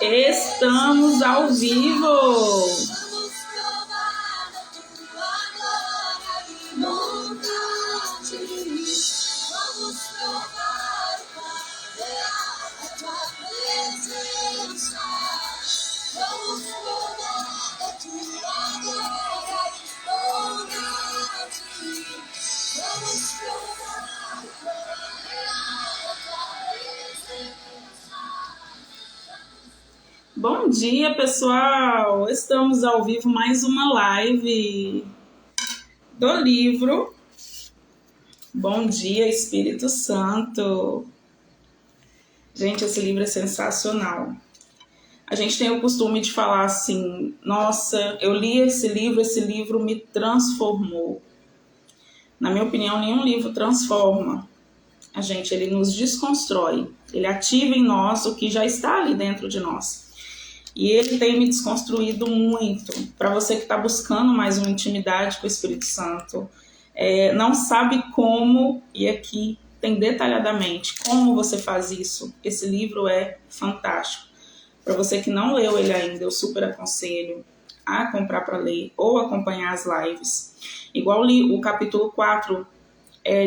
Estamos ao vivo! Bom dia, pessoal! Estamos ao vivo, mais uma live do livro Bom Dia, Espírito Santo. Gente, esse livro é sensacional. A gente tem o costume de falar assim, nossa, eu li esse livro me transformou. Na minha opinião, nenhum livro transforma a gente, ele nos desconstrói. Ele ativa em nós o que já está ali dentro de nós. E ele tem me desconstruído muito. Para você que está buscando mais uma intimidade com o Espírito Santo, não sabe como, e aqui tem detalhadamente como você faz isso. Esse livro é fantástico. Para você que não leu ele ainda, eu super aconselho a comprar para ler ou acompanhar as lives. Igual li o capítulo 4,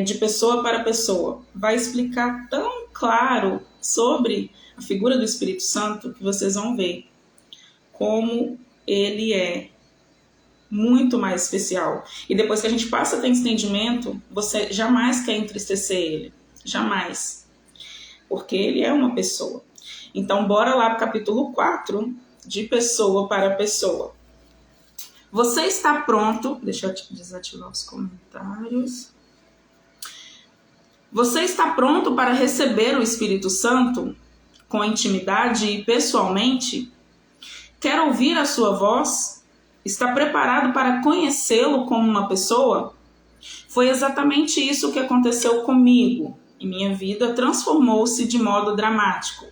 de pessoa para pessoa. Vai explicar tão claro sobre a figura do Espírito Santo que vocês vão ver como ele é muito mais especial. E depois que a gente passa a ter entendimento, você jamais quer entristecer ele. Jamais. Porque ele é uma pessoa. Então, bora lá para o capítulo 4, de pessoa para pessoa. Você está pronto? Deixa eu desativar os comentários. Você está pronto para receber o Espírito Santo com intimidade e pessoalmente? Quer ouvir a sua voz? Está preparado para conhecê-lo como uma pessoa? Foi exatamente isso que aconteceu comigo e minha vida transformou-se de modo dramático.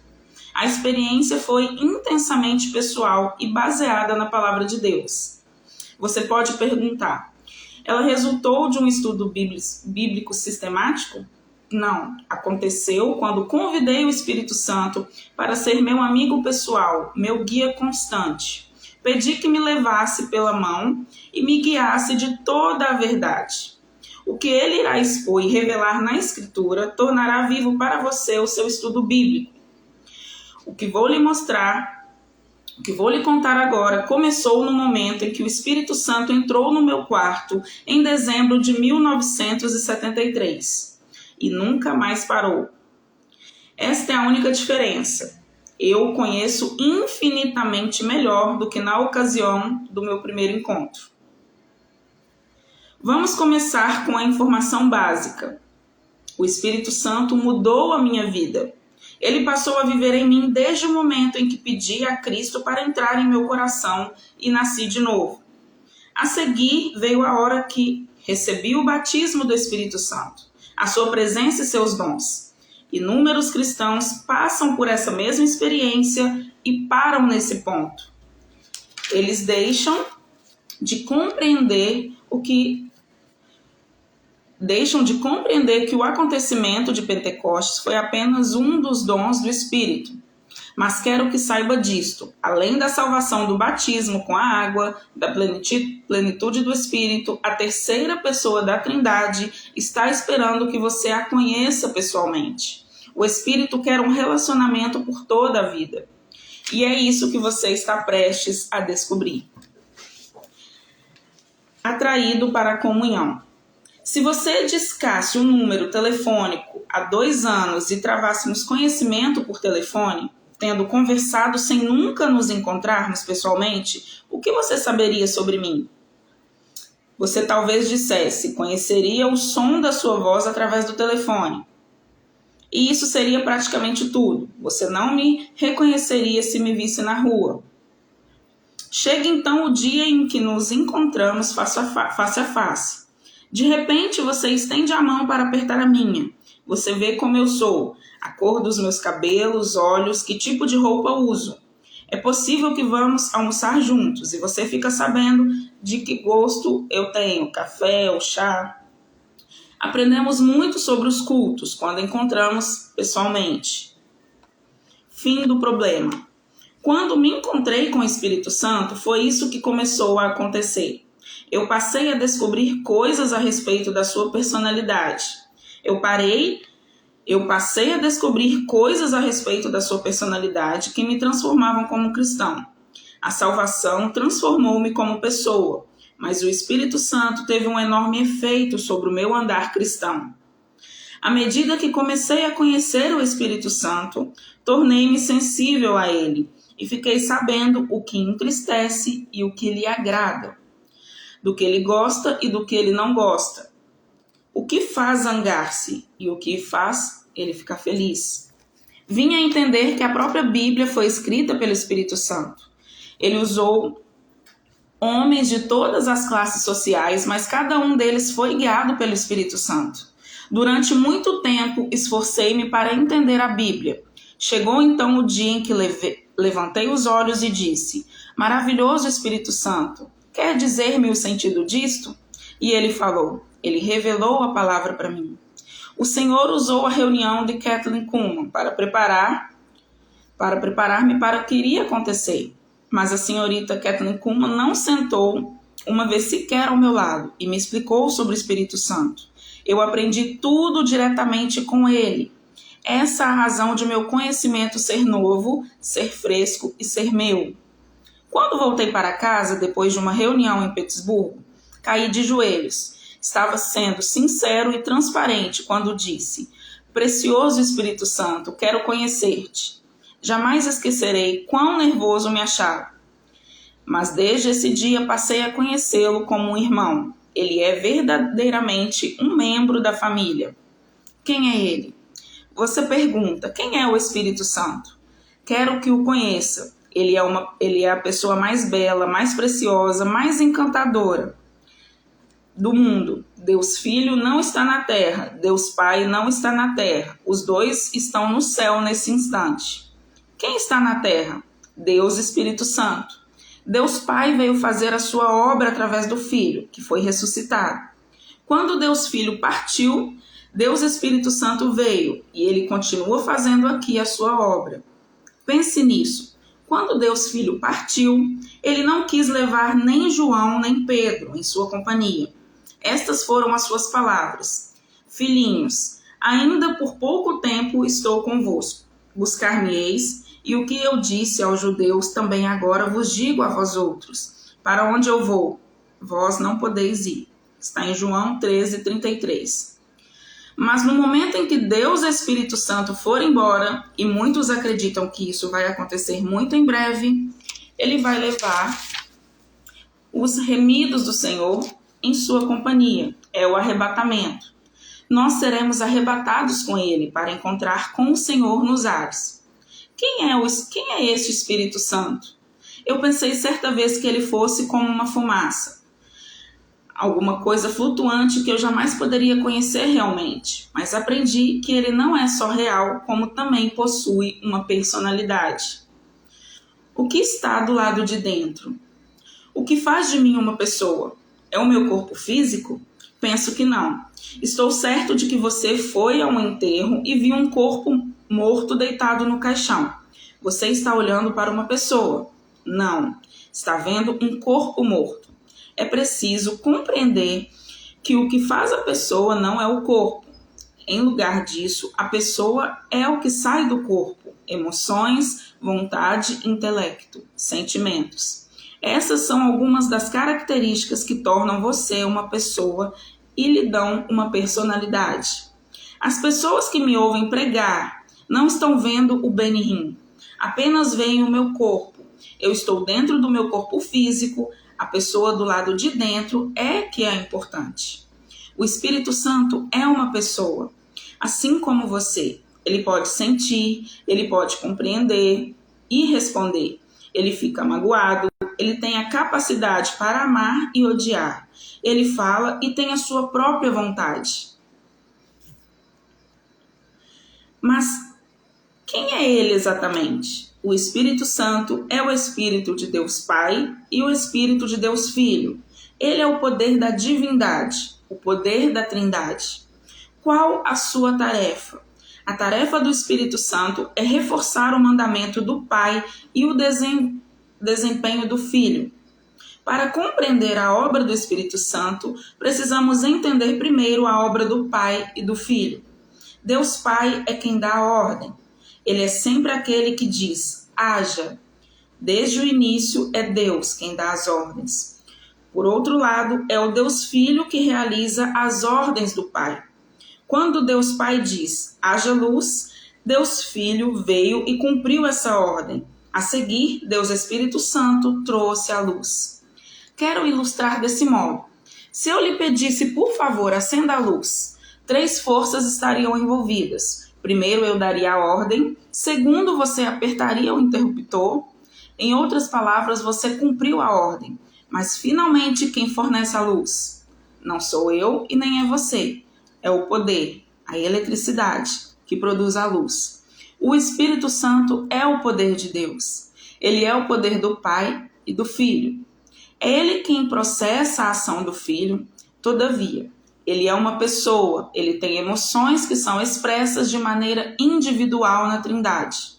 A experiência foi intensamente pessoal e baseada na palavra de Deus. Você pode perguntar, ela resultou de um estudo bíblico sistemático? Não, aconteceu quando convidei o Espírito Santo para ser meu amigo pessoal, meu guia constante. Pedi que me levasse pela mão e me guiasse de toda a verdade. O que ele irá expor e revelar na Escritura tornará vivo para você o seu estudo bíblico. O que vou lhe contar agora começou no momento em que o Espírito Santo entrou no meu quarto em dezembro de 1973. E nunca mais parou. Esta é a única diferença. Eu o conheço infinitamente melhor do que na ocasião do meu primeiro encontro. Vamos começar com a informação básica. O Espírito Santo mudou a minha vida. Ele passou a viver em mim desde o momento em que pedi a Cristo para entrar em meu coração e nasci de novo. A seguir veio a hora que recebi o batismo do Espírito Santo, a sua presença e seus dons. Inúmeros cristãos passam por essa mesma experiência e param nesse ponto. Eles deixam de compreender que o acontecimento de Pentecostes foi apenas um dos dons do Espírito. Mas quero que saiba disto, além da salvação do batismo com a água, da plenitude do Espírito, a terceira pessoa da Trindade está esperando que você a conheça pessoalmente. O Espírito quer um relacionamento por toda a vida. E é isso que você está prestes a descobrir. Atraído para a comunhão. Se você discasse um número telefônico há 2 anos e travássemos conhecimento por telefone, tendo conversado sem nunca nos encontrarmos pessoalmente, o que você saberia sobre mim? Você talvez dissesse, conheceria o som da sua voz através do telefone. E isso seria praticamente tudo. Você não me reconheceria se me visse na rua. Chega então o dia em que nos encontramos face a face. De repente você estende a mão para apertar a minha. Você vê como eu sou, a cor dos meus cabelos, olhos, que tipo de roupa uso. É possível que vamos almoçar juntos e você fica sabendo de que gosto eu tenho, café ou chá. Aprendemos muito sobre os cultos quando encontramos pessoalmente. Fim do problema. Quando me encontrei com o Espírito Santo, foi isso que começou a acontecer. Eu passei a descobrir coisas a respeito da sua personalidade. Eu passei a descobrir coisas a respeito da sua personalidade que me transformavam como cristão. A salvação transformou-me como pessoa, mas o Espírito Santo teve um enorme efeito sobre o meu andar cristão. À medida que comecei a conhecer o Espírito Santo, tornei-me sensível a ele e fiquei sabendo o que entristece e o que lhe agrada, do que ele gosta e do que ele não gosta, o que faz zangar-se e o que faz ele ficar feliz. Vim a entender que a própria Bíblia foi escrita pelo Espírito Santo. Ele usou homens de todas as classes sociais, mas cada um deles foi guiado pelo Espírito Santo. Durante muito tempo, esforcei-me para entender a Bíblia. Chegou então o dia em que levantei os olhos e disse: maravilhoso Espírito Santo, quer dizer-me o sentido disto? E ele falou, ele revelou a palavra para mim. O Senhor usou a reunião de Kathryn Kuhlman para preparar-me para o que iria acontecer. Mas a senhorita Kathryn Kuhlman não sentou uma vez sequer ao meu lado e me explicou sobre o Espírito Santo. Eu aprendi tudo diretamente com ele. Essa é a razão de meu conhecimento ser novo, ser fresco e ser meu. Quando voltei para casa, depois de uma reunião em Petersburgo, caí de joelhos. Estava sendo sincero e transparente quando disse: precioso Espírito Santo, quero conhecer-te. Jamais esquecerei quão nervoso me achava. Mas desde esse dia passei a conhecê-lo como um irmão. Ele é verdadeiramente um membro da família. Quem é ele? Você pergunta, quem é o Espírito Santo? Quero que o conheça. Ele é a pessoa mais bela, mais preciosa, mais encantadora do mundo. Deus Filho não está na terra. Deus Pai não está na terra. Os dois estão no céu nesse instante. Quem está na terra? Deus Espírito Santo. Deus Pai veio fazer a sua obra através do Filho, que foi ressuscitado. Quando Deus Filho partiu, Deus Espírito Santo veio e ele continua fazendo aqui a sua obra. Pense nisso. Quando Deus Filho partiu, ele não quis levar nem João nem Pedro em sua companhia. Estas foram as suas palavras: filhinhos, ainda por pouco tempo estou convosco. Buscar-me-eis, e o que eu disse aos judeus também agora vos digo a vós outros. Para onde eu vou, vós não podeis ir. Está em João 13:33. Mas no momento em que Deus Espírito Santo for embora, e muitos acreditam que isso vai acontecer muito em breve, ele vai levar os remidos do Senhor em sua companhia. É o arrebatamento. Nós seremos arrebatados com ele para encontrar com o Senhor nos ares. Quem é este Espírito Santo? Eu pensei certa vez que ele fosse como uma fumaça, alguma coisa flutuante que eu jamais poderia conhecer realmente, mas aprendi que ele não é só real, como também possui uma personalidade. O que está do lado de dentro? O que faz de mim uma pessoa? É o meu corpo físico? Penso que não. Estou certo de que você foi a um enterro e viu um corpo morto deitado no caixão. Você está olhando para uma pessoa? Não. Está vendo um corpo morto. É preciso compreender que o que faz a pessoa não é o corpo. Em lugar disso, a pessoa é o que sai do corpo: emoções, vontade, intelecto, sentimentos. Essas são algumas das características que tornam você uma pessoa e lhe dão uma personalidade. As pessoas que me ouvem pregar não estão vendo o Benihim, apenas veem o meu corpo. Eu estou dentro do meu corpo físico, a pessoa do lado de dentro é que é importante. O Espírito Santo é uma pessoa, assim como você. Ele pode sentir, ele pode compreender e responder. Ele fica magoado, ele tem a capacidade para amar e odiar. Ele fala e tem a sua própria vontade. Mas quem é ele exatamente? O Espírito Santo é o Espírito de Deus Pai e o Espírito de Deus Filho. Ele é o poder da divindade, o poder da Trindade. Qual a sua tarefa? A tarefa do Espírito Santo é reforçar o mandamento do Pai e o desempenho do Filho. Para compreender a obra do Espírito Santo, precisamos entender primeiro a obra do Pai e do Filho. Deus Pai é quem dá a ordem. Ele é sempre aquele que diz, haja. Desde o início é Deus quem dá as ordens. Por outro lado, é o Deus Filho que realiza as ordens do Pai. Quando Deus Pai diz, haja luz, Deus Filho veio e cumpriu essa ordem. A seguir, Deus Espírito Santo trouxe a luz. Quero ilustrar desse modo. Se eu lhe pedisse, por favor, acenda a luz, 3 forças estariam envolvidas. Primeiro, eu daria a ordem. Segundo, você apertaria o interruptor. Em outras palavras, você cumpriu a ordem. Mas, finalmente, quem fornece a luz? Não sou eu e nem é você. É o poder, a eletricidade, que produz a luz. O Espírito Santo é o poder de Deus. Ele é o poder do Pai e do Filho. É ele quem processa a ação do Filho. Todavia, ele é uma pessoa, ele tem emoções que são expressas de maneira individual na Trindade.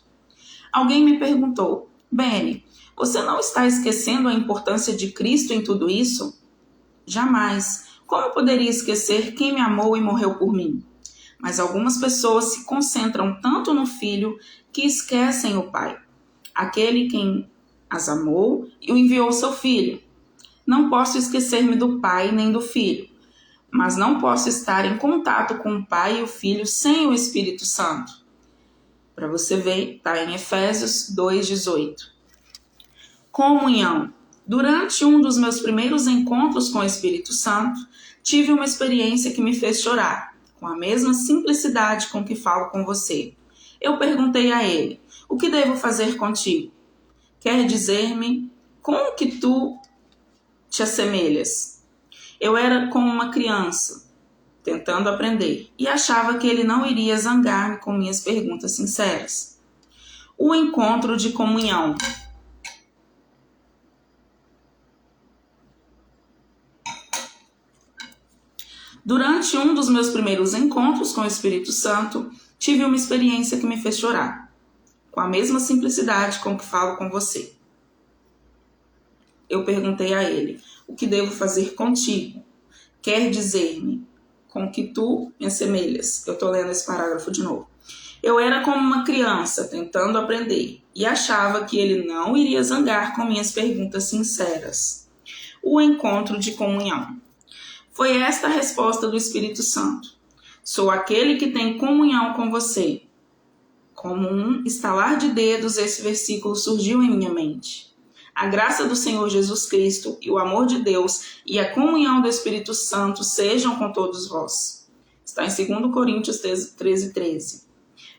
Alguém me perguntou, Benny, você não está esquecendo a importância de Cristo em tudo isso? Jamais. Como eu poderia esquecer quem me amou e morreu por mim? Mas algumas pessoas se concentram tanto no Filho que esquecem o Pai, aquele quem as amou e o enviou seu Filho. Não posso esquecer-me do Pai nem do Filho, mas não posso estar em contato com o Pai e o Filho sem o Espírito Santo. Para você ver, está em Efésios 2,18. Comunhão. Durante um dos meus primeiros encontros com o Espírito Santo, tive uma experiência que me fez chorar, com a mesma simplicidade com que falo com você. Eu perguntei a ele, o que devo fazer contigo? Quer dizer-me com que tu te assemelhas? Eu era como uma criança, tentando aprender, e achava que ele não iria zangar-me com minhas perguntas sinceras. O encontro de comunhão. Durante um dos meus primeiros encontros com o Espírito Santo, tive uma experiência que me fez chorar, com a mesma simplicidade com que falo com você. Eu perguntei a ele, o que devo fazer contigo? Quer dizer-me com que tu me assemelhas? Eu estou lendo esse parágrafo de novo. Eu era como uma criança tentando aprender e achava que ele não iria zangar com minhas perguntas sinceras. O encontro de comunhão. Foi esta a resposta do Espírito Santo. Sou aquele que tem comunhão com você. Como um estalar de dedos, esse versículo surgiu em minha mente. A graça do Senhor Jesus Cristo e o amor de Deus e a comunhão do Espírito Santo sejam com todos vós. Está em 2 Coríntios 13:13.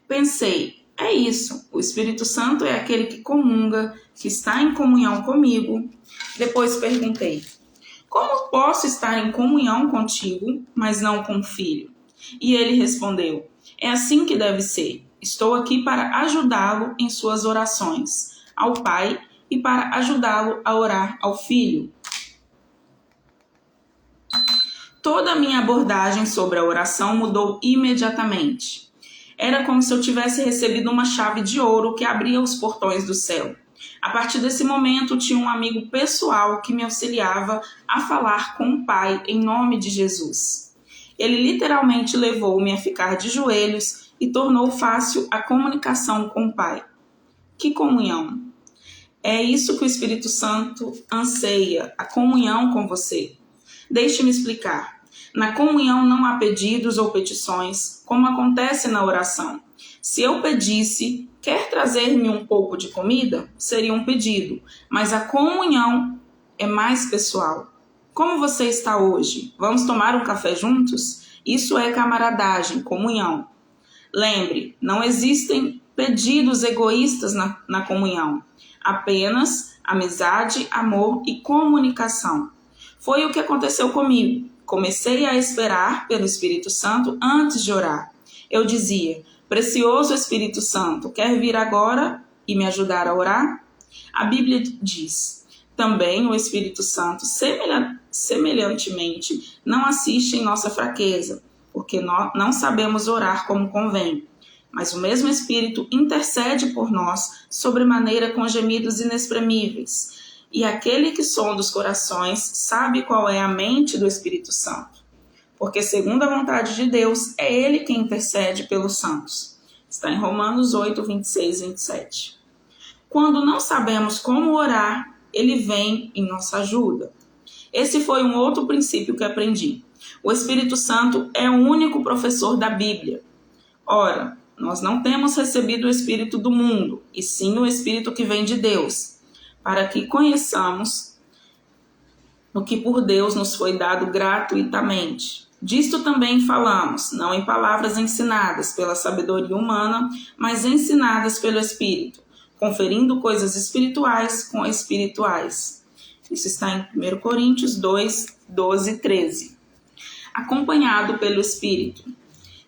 Pensei, é isso, o Espírito Santo é aquele que comunga, que está em comunhão comigo. Depois perguntei, como posso estar em comunhão contigo, mas não com o Filho? E ele respondeu, é assim que deve ser. Estou aqui para ajudá-lo em suas orações ao Pai e para ajudá-lo a orar ao Filho. Toda a minha abordagem sobre a oração mudou imediatamente. Era como se eu tivesse recebido uma chave de ouro que abria os portões do céu. A partir desse momento, tinha um amigo pessoal que me auxiliava a falar com o Pai em nome de Jesus. Ele literalmente levou-me a ficar de joelhos e tornou fácil a comunicação com o Pai. Que comunhão! É isso que o Espírito Santo anseia, a comunhão com você. Deixe-me explicar. Na comunhão não há pedidos ou petições, como acontece na oração. Se eu pedisse, quer trazer-me um pouco de comida? Seria um pedido, mas a comunhão é mais pessoal. Como você está hoje? Vamos tomar um café juntos? Isso é camaradagem, comunhão. Lembre, não existem pedidos egoístas na comunhão. Apenas amizade, amor e comunicação. Foi o que aconteceu comigo. Comecei a esperar pelo Espírito Santo antes de orar. Eu dizia, precioso Espírito Santo, quer vir agora e me ajudar a orar? A Bíblia diz, também o Espírito Santo, semelhantemente, não assiste em nossa fraqueza, porque nós não sabemos orar como convém. Mas o mesmo Espírito intercede por nós sobremaneira com gemidos inexprimíveis. E aquele que sonda os corações sabe qual é a mente do Espírito Santo. Porque segundo a vontade de Deus, é Ele quem intercede pelos santos. Está em Romanos 8, 26 e 27. Quando não sabemos como orar, Ele vem em nossa ajuda. Esse foi um outro princípio que aprendi. O Espírito Santo é o único professor da Bíblia. Ora, nós não temos recebido o Espírito do mundo, e sim o Espírito que vem de Deus, para que conheçamos o que por Deus nos foi dado gratuitamente. Disto também falamos, não em palavras ensinadas pela sabedoria humana, mas ensinadas pelo Espírito, conferindo coisas espirituais com espirituais. Isso está em 1 Coríntios 2, 12 e 13. Acompanhado pelo Espírito.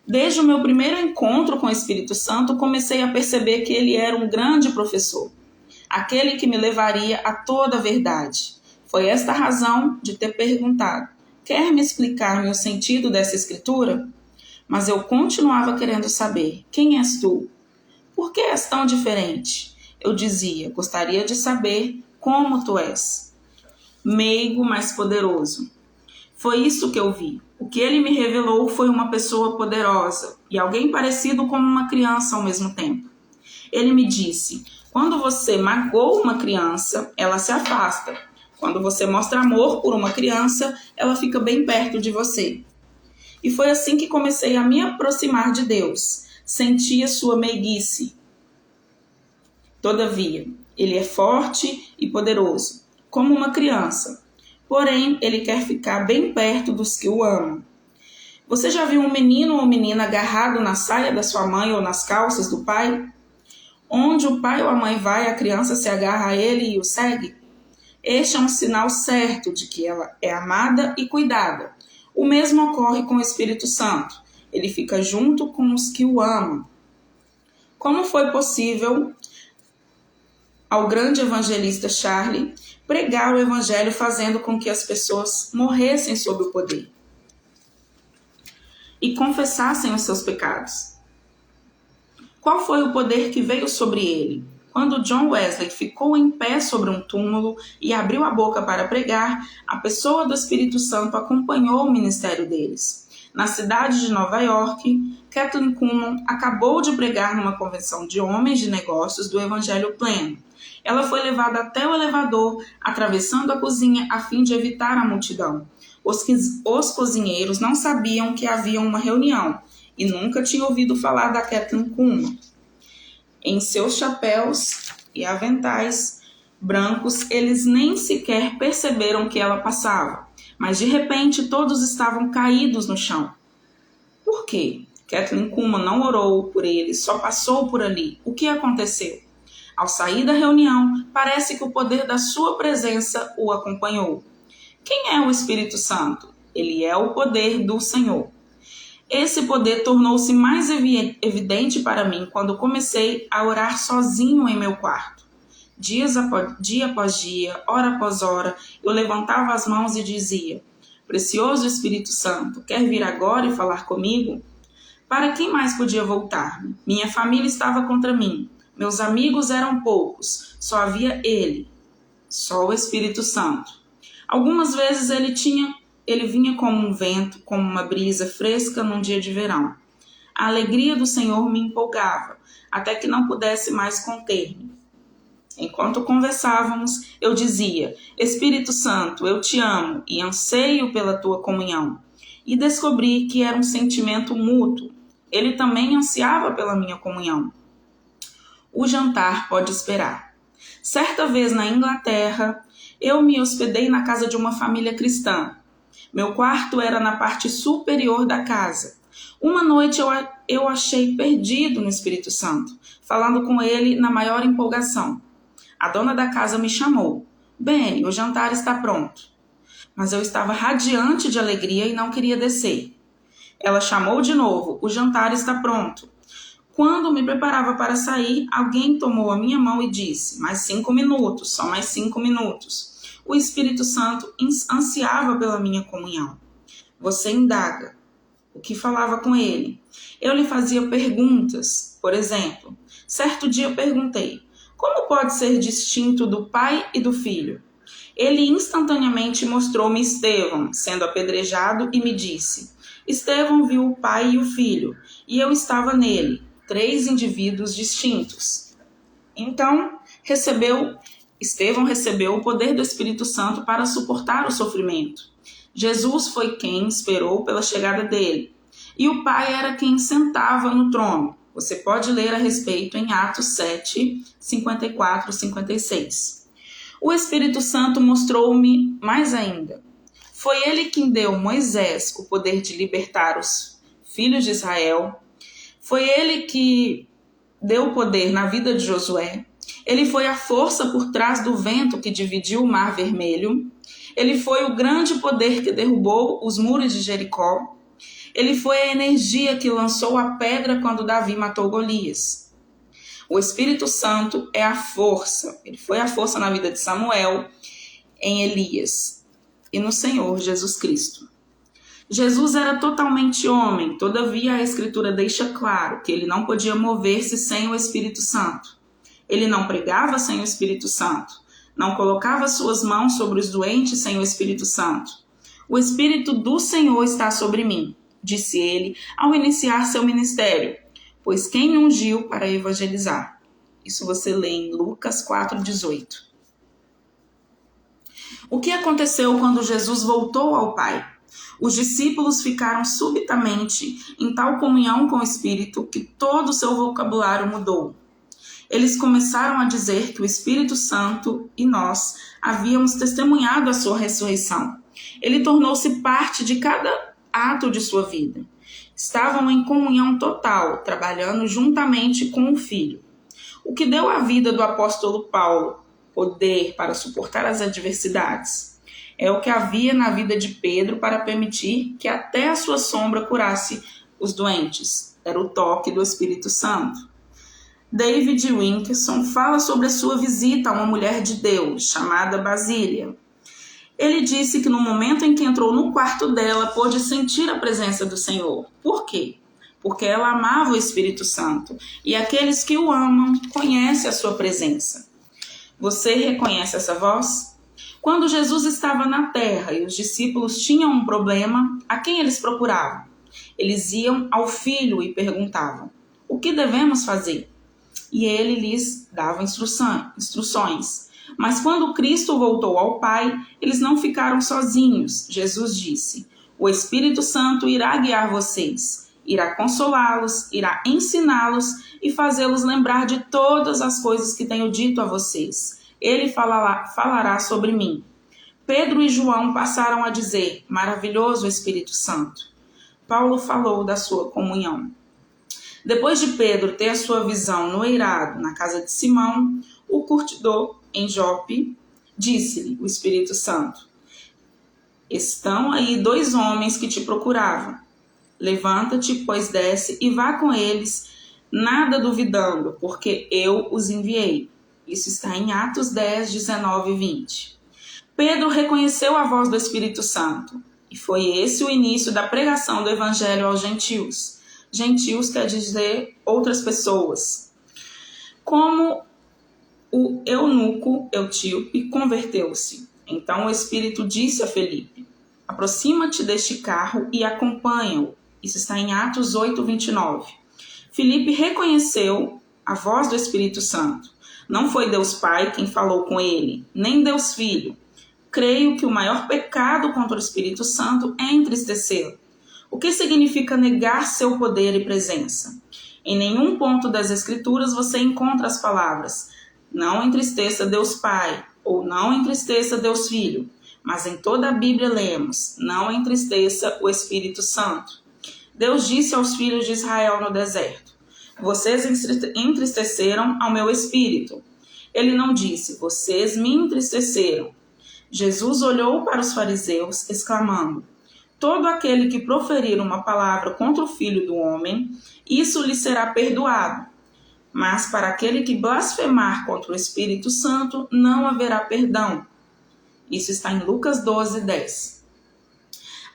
Desde o meu primeiro encontro com o Espírito Santo, comecei a perceber que ele era um grande professor, aquele que me levaria a toda a verdade. Foi esta a razão de ter perguntado: quer me explicar-me o sentido dessa escritura? Mas eu continuava querendo saber: quem és tu? Por que és tão diferente? Eu dizia: gostaria de saber como tu és. Meigo, mas poderoso. Foi isso que eu vi. O que ele me revelou foi uma pessoa poderosa e alguém parecido com uma criança ao mesmo tempo. Ele me disse: quando você magoa uma criança, ela se afasta. Quando você mostra amor por uma criança, ela fica bem perto de você. E foi assim que comecei a me aproximar de Deus. Sentia sua meiguice. Todavia, ele é forte e poderoso, como uma criança. Porém, ele quer ficar bem perto dos que o amam. Você já viu um menino ou menina agarrado na saia da sua mãe ou nas calças do pai? Onde o pai ou a mãe vai, a criança se agarra a ele e o segue? Este é um sinal certo de que ela é amada e cuidada. O mesmo ocorre com o Espírito Santo. Ele fica junto com os que o amam. Como foi possível ao grande evangelista Charlie pregar o evangelho fazendo com que as pessoas morressem sob o poder e confessassem os seus pecados? Qual foi o poder que veio sobre ele? Quando John Wesley ficou em pé sobre um túmulo e abriu a boca para pregar, a pessoa do Espírito Santo acompanhou o ministério deles. Na cidade de Nova York, Kathleen Kuhlman acabou de pregar numa convenção de homens de negócios do Evangelho Pleno. Ela foi levada até o elevador, atravessando a cozinha a fim de evitar a multidão. Os cozinheiros não sabiam que havia uma reunião e nunca tinham ouvido falar da Kathleen Kuhlman. Em seus chapéus e aventais brancos, eles nem sequer perceberam que ela passava, mas de repente todos estavam caídos no chão. Por quê? Kathleen Kuhlman não orou por eles, só passou por ali. O que aconteceu? Ao sair da reunião, parece que o poder da sua presença o acompanhou. Quem é o Espírito Santo? Ele é o poder do Senhor. Esse poder tornou-se mais evidente para mim quando comecei a orar sozinho em meu quarto. Dia após dia, hora após hora, eu levantava as mãos e dizia: Precioso Espírito Santo, quer vir agora e falar comigo? Para quem mais podia voltar-me? Minha família estava contra mim. Meus amigos eram poucos. Só havia ele. Só o Espírito Santo. Algumas vezes ele vinha como um vento, como uma brisa fresca num dia de verão. A alegria do Senhor me empolgava, até que não pudesse mais conter-me. Enquanto conversávamos, eu dizia: Espírito Santo, eu te amo e anseio pela tua comunhão. E descobri que era um sentimento mútuo. Ele também ansiava pela minha comunhão. O jantar pode esperar. Certa vez na Inglaterra, eu me hospedei na casa de uma família cristã. Meu quarto era na parte superior da casa. Uma noite eu achei perdido no Espírito Santo, falando com ele na maior empolgação. A dona da casa me chamou. Benny, o jantar está pronto. Mas eu estava radiante de alegria e não queria descer. Ela chamou de novo. O jantar está pronto. Quando me preparava para sair, alguém tomou a minha mão e disse: mais 5 minutos, só mais 5 minutos. O Espírito Santo ansiava pela minha comunhão. Você indaga: o que falava com ele. Eu lhe fazia perguntas. Por exemplo, certo dia eu perguntei: como pode ser distinto do pai e do filho? Ele instantaneamente mostrou-me Estevão sendo apedrejado e me disse: Estevão viu o pai e o filho, e eu estava nele, 3 indivíduos distintos. Então, Estevão recebeu o poder do Espírito Santo para suportar o sofrimento. Jesus foi quem esperou pela chegada dele, e o Pai era quem sentava no trono. Você pode ler a respeito em Atos 7, 54 e 56. O Espírito Santo mostrou-me mais ainda. Foi ele quem deu a Moisés o poder de libertar os filhos de Israel. Foi ele que deu o poder na vida de Josué. Ele foi a força por trás do vento que dividiu o Mar Vermelho. Ele foi o grande poder que derrubou os muros de Jericó. Ele foi a energia que lançou a pedra quando Davi matou Golias. O Espírito Santo é a força. Ele foi a força na vida de Samuel, em Elias e no Senhor Jesus Cristo. Jesus era totalmente homem, todavia a Escritura deixa claro que ele não podia mover-se sem o Espírito Santo. Ele não pregava sem o Espírito Santo. Não colocava suas mãos sobre os doentes sem o Espírito Santo. O Espírito do Senhor está sobre mim, disse ele ao iniciar seu ministério, pois quem me ungiu para evangelizar. Isso você lê em Lucas 4,18. O que aconteceu quando Jesus voltou ao Pai? Os discípulos ficaram subitamente em tal comunhão com o Espírito que todo o seu vocabulário mudou. Eles começaram a dizer que o Espírito Santo e nós havíamos testemunhado a sua ressurreição. Ele tornou-se parte de cada ato de sua vida. Estavam em comunhão total, trabalhando juntamente com o Filho. O que deu à vida do apóstolo Paulo poder para suportar as adversidades é o que havia na vida de Pedro para permitir que até a sua sombra curasse os doentes. Era o toque do Espírito Santo. David Wilkerson fala sobre a sua visita a uma mulher de Deus, chamada Basília. Ele disse que no momento em que entrou no quarto dela, pôde sentir a presença do Senhor. Por quê? Porque ela amava o Espírito Santo, e aqueles que o amam conhecem a sua presença. Você reconhece essa voz? Quando Jesus estava na terra e os discípulos tinham um problema, a quem eles procuravam? Eles iam ao Filho e perguntavam: o que devemos fazer? E ele lhes dava instruções. Mas quando Cristo voltou ao Pai, eles não ficaram sozinhos. Jesus disse: o Espírito Santo irá guiar vocês, irá consolá-los, irá ensiná-los e fazê-los lembrar de todas as coisas que tenho dito a vocês. Ele falará sobre mim. Pedro e João passaram a dizer: maravilhoso Espírito Santo. Paulo falou da sua comunhão. Depois de Pedro ter a sua visão no eirado, na casa de Simão, o curtidor em Jope, disse-lhe o Espírito Santo: estão aí 2 homens que te procuravam. Levanta-te, pois desce e vá com eles, nada duvidando, porque eu os enviei. Isso está em Atos 10, 19 e 20. Pedro reconheceu a voz do Espírito Santo, e foi esse o início da pregação do Evangelho aos gentios. Gentios quer dizer outras pessoas. Como o eunuco etíope converteu-se. Então o Espírito disse a Felipe: aproxima-te deste carro e acompanha-o. Isso está em Atos 8, 29. Felipe reconheceu a voz do Espírito Santo. Não foi Deus Pai quem falou com ele, nem Deus Filho. Creio que o maior pecado contra o Espírito Santo é entristecê-lo. O que significa negar seu poder e presença? Em nenhum ponto das Escrituras você encontra as palavras: não entristeça Deus Pai, ou não entristeça Deus Filho. Mas em toda a Bíblia lemos: não entristeça o Espírito Santo. Deus disse aos filhos de Israel no deserto: vocês entristeceram ao meu espírito. Ele não disse: vocês me entristeceram. Jesus olhou para os fariseus, exclamando: todo aquele que proferir uma palavra contra o Filho do Homem, isso lhe será perdoado. Mas para aquele que blasfemar contra o Espírito Santo, não haverá perdão. Isso está em Lucas 12, 10.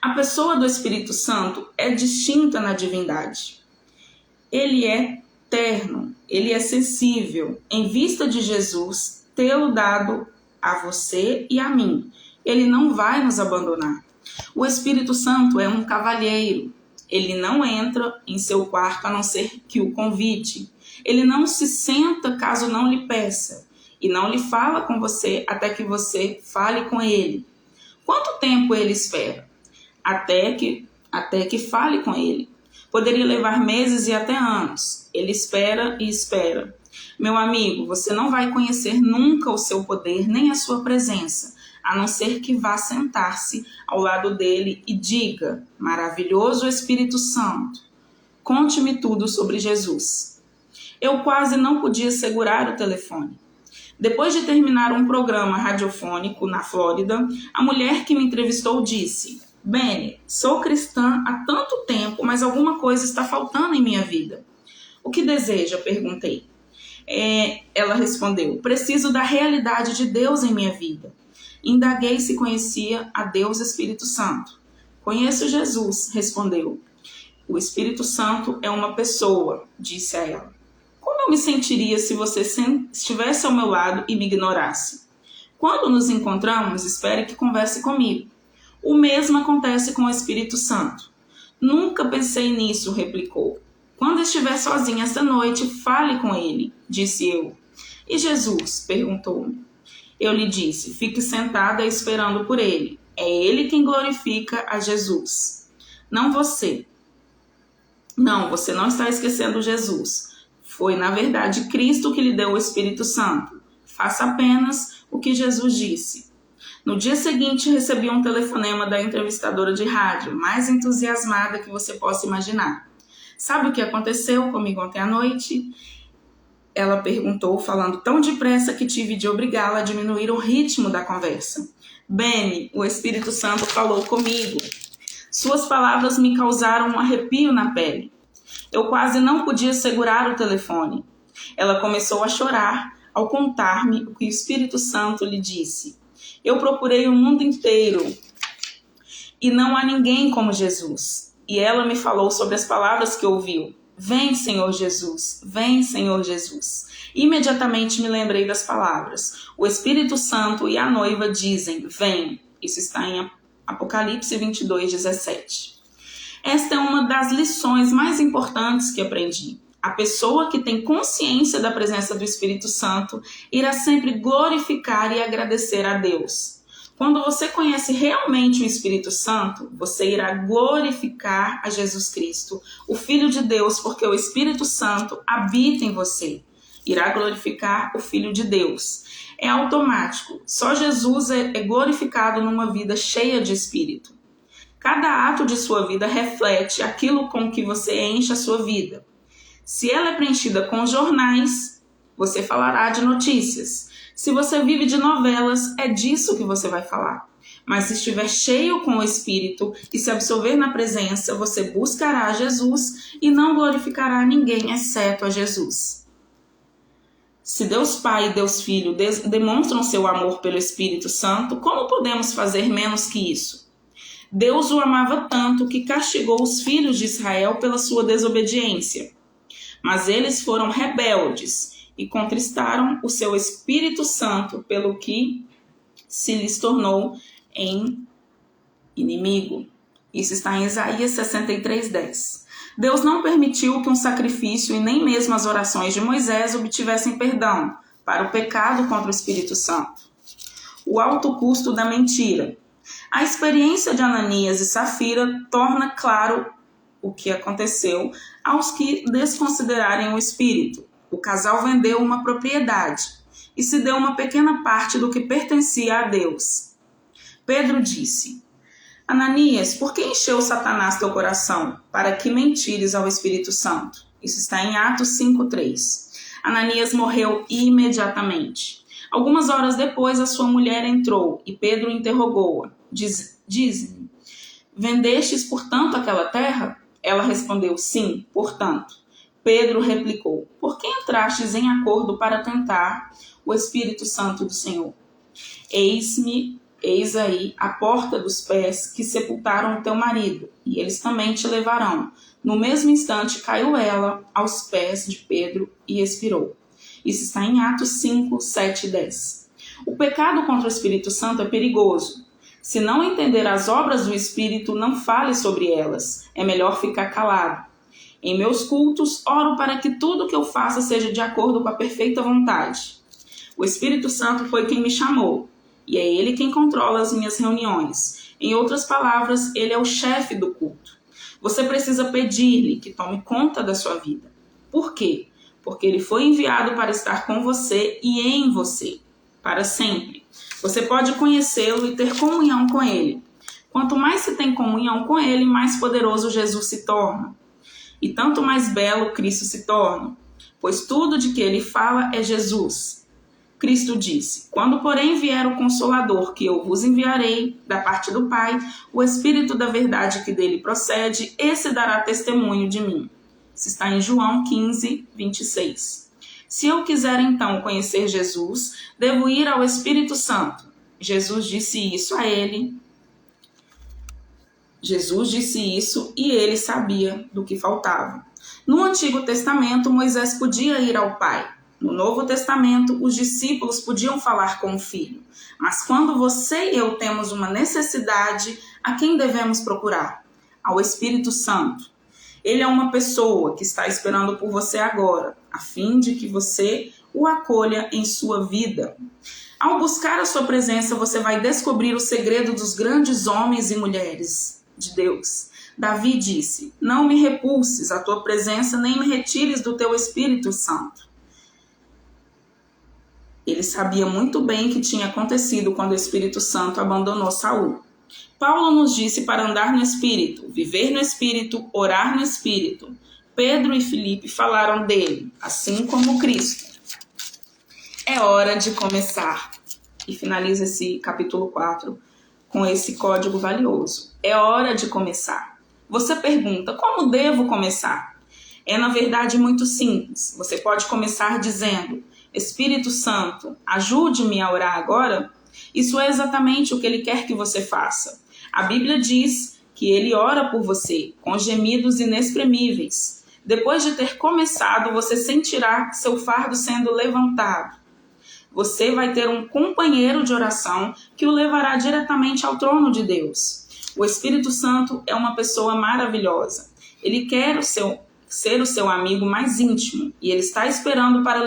A pessoa do Espírito Santo é distinta na divindade. Ele é terno, ele é sensível. Em vista de Jesus tê-lo dado a você e a mim, ele não vai nos abandonar. O Espírito Santo é um cavalheiro. Ele não entra em seu quarto a não ser que o convide. Ele não se senta caso não lhe peça. E não lhe fala com você até que você fale com ele. Quanto tempo ele espera? Até que fale com ele. Poderia levar meses e até anos. Ele espera e espera. Meu amigo, você não vai conhecer nunca o seu poder nem a sua presença, a não ser que vá sentar-se ao lado dele e diga: maravilhoso Espírito Santo, conte-me tudo sobre Jesus. Eu quase não podia segurar o telefone. Depois de terminar um programa radiofônico na Flórida, a mulher que me entrevistou disse: Benny, sou cristã há tanto tempo, mas alguma coisa está faltando em minha vida. O que deseja? Perguntei. Ela respondeu: preciso da realidade de Deus em minha vida. Indaguei se conhecia a Deus Espírito Santo. Conheço Jesus, respondeu. O Espírito Santo é uma pessoa, disse a ela. Como eu me sentiria se você estivesse ao meu lado e me ignorasse? Quando nos encontramos, espere que converse comigo. O mesmo acontece com o Espírito Santo. Nunca pensei nisso, replicou. Quando estiver sozinha esta noite, fale com ele, disse eu. E Jesus? Perguntou-me. Eu lhe disse, fique sentada esperando por ele. É ele quem glorifica a Jesus. Não você. Não, você não está esquecendo Jesus. Foi, na verdade, Cristo que lhe deu o Espírito Santo. Faça apenas o que Jesus disse. No dia seguinte, recebi um telefonema da entrevistadora de rádio, mais entusiasmada que você possa imaginar. Sabe o que aconteceu comigo ontem à noite? Ela perguntou, falando tão depressa que tive de obrigá-la a diminuir o ritmo da conversa. Benny, o Espírito Santo falou comigo. Suas palavras me causaram um arrepio na pele. Eu quase não podia segurar o telefone. Ela começou a chorar ao contar-me o que o Espírito Santo lhe disse. Eu procurei o mundo inteiro e não há ninguém como Jesus. E ela me falou sobre as palavras que ouviu. Vem, Senhor Jesus, vem, Senhor Jesus. Imediatamente me lembrei das palavras. O Espírito Santo e a noiva dizem, vem. Isso está em Apocalipse 22, 17. Esta é uma das lições mais importantes que aprendi. A pessoa que tem consciência da presença do Espírito Santo irá sempre glorificar e agradecer a Deus. Quando você conhece realmente o Espírito Santo, você irá glorificar a Jesus Cristo, o Filho de Deus, porque o Espírito Santo habita em você. Irá glorificar o Filho de Deus. É automático. Só Jesus é glorificado numa vida cheia de Espírito. Cada ato de sua vida reflete aquilo com que você enche a sua vida. Se ela é preenchida com jornais, você falará de notícias. Se você vive de novelas, é disso que você vai falar. Mas se estiver cheio com o Espírito e se absorver na presença, você buscará a Jesus e não glorificará ninguém exceto a Jesus. Se Deus Pai e Deus Filho demonstram seu amor pelo Espírito Santo, como podemos fazer menos que isso? Deus o amava tanto que castigou os filhos de Israel pela sua desobediência. Mas eles foram rebeldes e contristaram o seu Espírito Santo, pelo que se lhes tornou em inimigo. Isso está em Isaías 63:10. Deus não permitiu que um sacrifício e nem mesmo as orações de Moisés obtivessem perdão para o pecado contra o Espírito Santo. O alto custo da mentira. A experiência de Ananias e Safira torna claro o que aconteceu aos que desconsiderarem o Espírito. O casal vendeu uma propriedade e se deu uma pequena parte do que pertencia a Deus. Pedro disse, Ananias, por que encheu Satanás teu coração, para que mentires ao Espírito Santo? Isso está em Atos 5:3. Ananias morreu imediatamente. Algumas horas depois, a sua mulher entrou e Pedro interrogou-a. Diz-me, vendestes, portanto, aquela terra? Ela respondeu, sim, portanto. Pedro replicou, por que entrastes em acordo para tentar o Espírito Santo do Senhor? Eis-me Eis aí a porta dos pés que sepultaram o teu marido, e eles também te levarão. No mesmo instante caiu ela aos pés de Pedro e expirou. Isso está em Atos 5, 7 e 10. O pecado contra o Espírito Santo é perigoso. Se não entender as obras do Espírito, não fale sobre elas. É melhor ficar calado. Em meus cultos, oro para que tudo que eu faça seja de acordo com a perfeita vontade. O Espírito Santo foi quem me chamou, e é ele quem controla as minhas reuniões. Em outras palavras, ele é o chefe do culto. Você precisa pedir-lhe que tome conta da sua vida. Por quê? Porque ele foi enviado para estar com você e em você, para sempre. Você pode conhecê-lo e ter comunhão com ele. Quanto mais se tem comunhão com ele, mais poderoso Jesus se torna. E tanto mais belo Cristo se torna, pois tudo de que ele fala é Jesus. Cristo disse: quando, porém, vier o Consolador, que eu vos enviarei da parte do Pai, o Espírito da verdade que dele procede, esse dará testemunho de mim. Isso está em João 15, 26. Se eu quiser, então, conhecer Jesus, devo ir ao Espírito Santo. Jesus disse isso e ele sabia do que faltava. No Antigo Testamento, Moisés podia ir ao Pai. No Novo Testamento, os discípulos podiam falar com o Filho. Mas quando você e eu temos uma necessidade, a quem devemos procurar? Ao Espírito Santo. Ele é uma pessoa que está esperando por você agora, a fim de que você o acolha em sua vida. Ao buscar a sua presença, você vai descobrir o segredo dos grandes homens e mulheres de Deus. Davi disse: não me repulses a tua presença, nem me retires do teu Espírito Santo. Ele sabia muito bem o que tinha acontecido quando o Espírito Santo abandonou Saul. Paulo nos disse para andar no Espírito, viver no Espírito, orar no Espírito. Pedro e Filipe falaram dele, assim como Cristo. É hora de começar. E finaliza esse capítulo 4 com esse código valioso. É hora de começar. Você pergunta: como devo começar? É, na verdade, muito simples. Você pode começar dizendo: Espírito Santo, ajude-me a orar agora. Isso é exatamente o que ele quer que você faça. A Bíblia diz que ele ora por você, com gemidos inexprimíveis. Depois de ter começado, você sentirá seu fardo sendo levantado. Você vai ter um companheiro de oração que o levará diretamente ao trono de Deus. O Espírito Santo é uma pessoa maravilhosa. Ele quer ser o seu amigo mais íntimo e ele está esperando para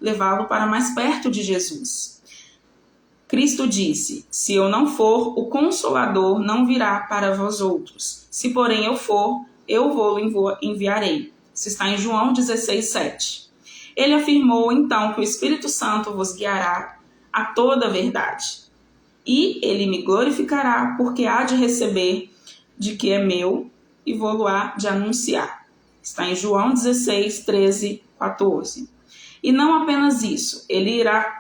levá-lo para mais perto de Jesus. Cristo disse: se eu não for, o Consolador não virá para vós outros. Se, porém, eu for, eu vou-lo enviarei. Isso está em João 16, 7. Ele afirmou, então, que o Espírito Santo vos guiará a toda a verdade. E ele me glorificará, porque há de receber de que é meu e vou-lo-á de anunciar. Está em João 16, 13, 14. E não apenas isso, ele irá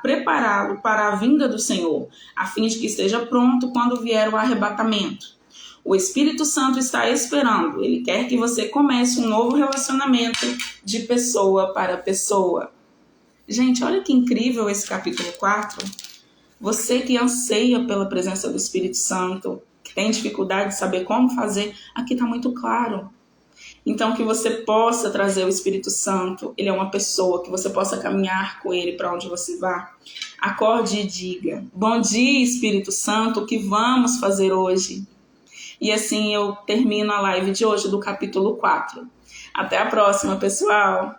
prepará-lo para a vinda do Senhor, a fim de que esteja pronto quando vier o arrebatamento. O Espírito Santo está esperando, ele quer que você comece um novo relacionamento de pessoa para pessoa. Gente, olha que incrível esse capítulo 4. Você que anseia pela presença do Espírito Santo, que tem dificuldade de saber como fazer, aqui está muito claro. Então, que você possa trazer o Espírito Santo, ele é uma pessoa, que você possa caminhar com ele para onde você vá. Acorde e diga: bom dia, Espírito Santo, o que vamos fazer hoje? E assim eu termino a live de hoje do capítulo 4. Até a próxima, pessoal!